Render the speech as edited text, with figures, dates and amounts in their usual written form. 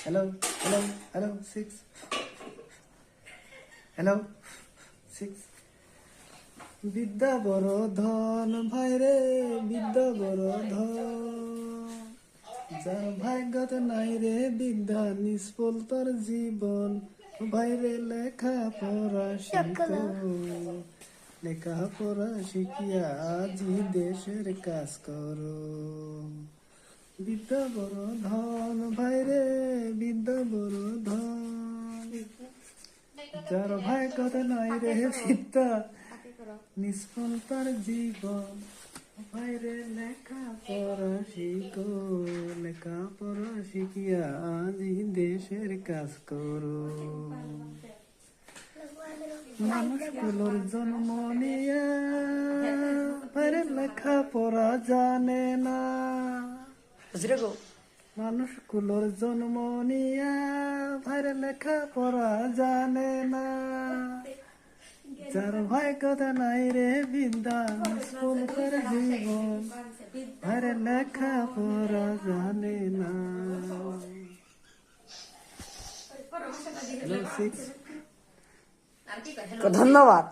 Hello hello hello 6 hello 6 বিদ্যা বড় ধন ভাই রে বিদ্যা বড় ধন যার ভাগ্যত নাই রে বিদ্যা নিষ্ফল তোর জীবন ভাইরে লেখা পড়া শিখো লেখা পড়া শিখিয়া আজি দেশের কাজ করো বিদ্যা বড় ধন ভাইরে বিদ্যা বড় ধন যার ভাগ্যত নাই রে বিদ্যা নিষ্ফল তার জীবন বাইরে লেখা পড়া শিখো লেখা পড়া শিখিয়া আজি দেশের কাজ করো মানুষগুলোর জন্ম নিয়ে বাইরে লেখা পড়া জানে না মানুষগুলোর জন্ম নিয়ে বাইরে লেখা পড়া জানে না যার ভাগ্যত নাই রে বিদ্যা স্কুল করে জীবন আরে লেখা পড়া জানে না ধন্যবাদ।